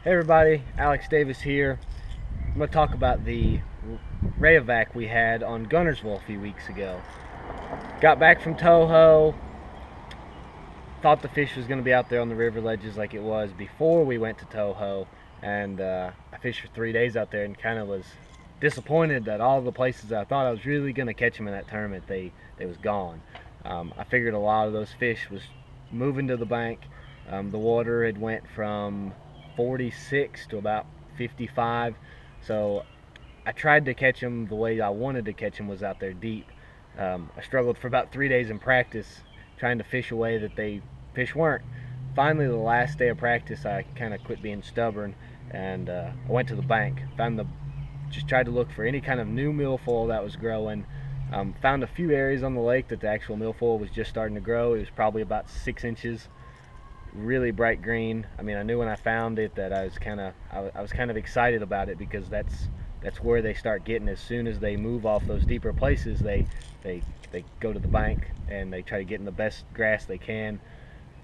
Hey everybody, Alex Davis here. I'm going to talk about the Rayovac we had on Guntersville a few weeks ago. Got back from Toho, thought the fish was going to be out there on the river ledges like it was before we went to Toho, and I fished for 3 days out there and kind of was disappointed that all the places I thought I was really going to catch them in that tournament, they was gone. I figured a lot of those fish was moving to the bank. The water had went from 46 to about 55, so I tried to catch them the way I wanted to catch them, was out there deep. I struggled for about 3 days in practice trying to fish a way that they fish weren't. Finally, the last day of practice, I kind of quit being stubborn and I went to the bank. Just tried to look for any kind of new milfoil that was growing. Found a few areas on the lake that the actual milfoil was just starting to grow. It was probably about 6 inches. Really bright green. I mean, I knew when I found it that I was kind of excited about it, because that's where they start getting. As soon as they move off those deeper places, they go to the bank and they try to get in the best grass they can.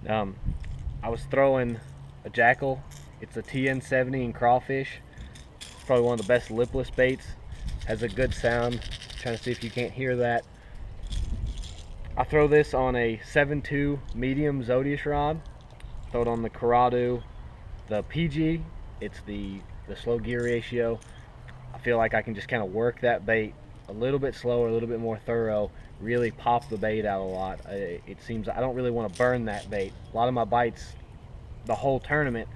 I was throwing a jackal. It's a TN70 in crawfish. It's probably one of the best lipless baits. Has a good sound. Trying to see if you can't hear that. I throw this on a 7.2 medium Zodius rod. Throw it on the Karadu, the PG. It's the slow gear ratio. I feel like I can just kind of work that bait a little bit slower, a little bit more thorough, really pop the bait out a lot. It seems I don't really want to burn that bait. A lot of my bites the whole tournament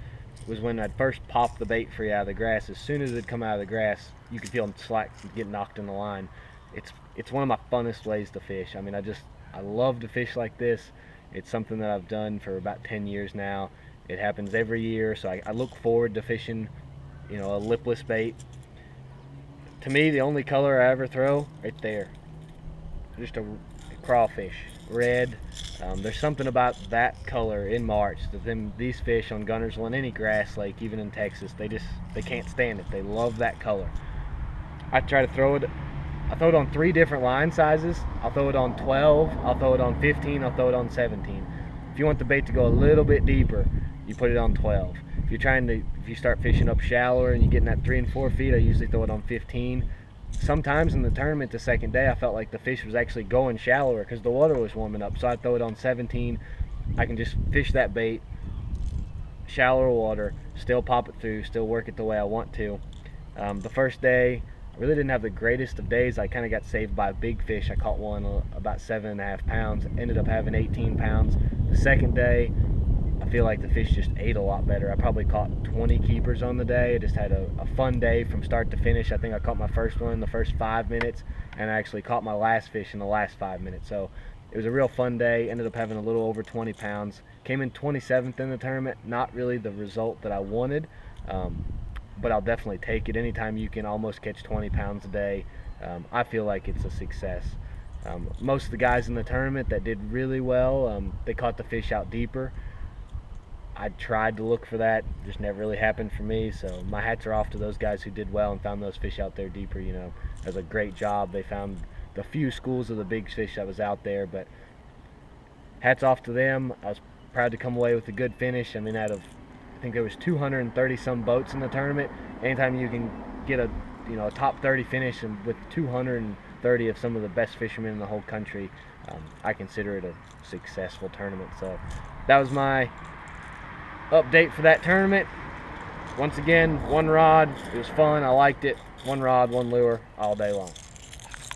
was when I'd first pop the bait free out of the grass. As soon as it'd come out of the grass, you could feel them slack, get knocked in the line. It's one of my funnest ways to fish. I mean, I love to fish like this. It's something that I've done for about 10 years now. It happens every year, so I look forward to fishing, a lipless bait. To me, the only color I ever throw, right there, just a crawfish, red. There's something about that color in March that these fish on Guntersville and any grass lake, even in Texas, they can't stand it. They love that color. I try to throw it. I throw it on 3 different line sizes. I'll throw it on 12, I'll throw it on 15, I'll throw it on 17. If you want the bait to go a little bit deeper, you put it on 12. If you start fishing up shallower and you're getting that 3 and 4 feet, I usually throw it on 15. Sometimes in the tournament the second day, I felt like the fish was actually going shallower because the water was warming up, so I throw it on 17. I can just fish that bait, shallower water, still pop it through, still work it the way I want to. The first day, really didn't have the greatest of days. I kind of got saved by a big fish. I caught one about 7.5 pounds, ended up having 18 pounds. The second day, I feel like the fish just ate a lot better. I probably caught 20 keepers on the day. I just had a fun day from start to finish. I think I caught my first one in the first 5 minutes, and I actually caught my last fish in the last 5 minutes. So it was a real fun day. Ended up having a little over 20 pounds. Came in 27th in the tournament. Not really the result that I wanted. But I'll definitely take it. Anytime you can almost catch 20 pounds a day, I feel like it's a success. Most of the guys in the tournament that did really well, they caught the fish out deeper. I tried to look for that, just never really happened for me, so my hats are off to those guys who did well and found those fish out there deeper. It was a great job. They found the few schools of the big fish that was out there, but hats off to them. I was proud to come away with a good finish. I mean, I think there was 230 some boats in the tournament. Anytime you can get a top 30 finish and with 230 of some of the best fishermen in the whole country, I consider it a successful tournament. So that was my update for that tournament. Once again, one rod. It was fun. I liked it. One rod, one lure, all day long.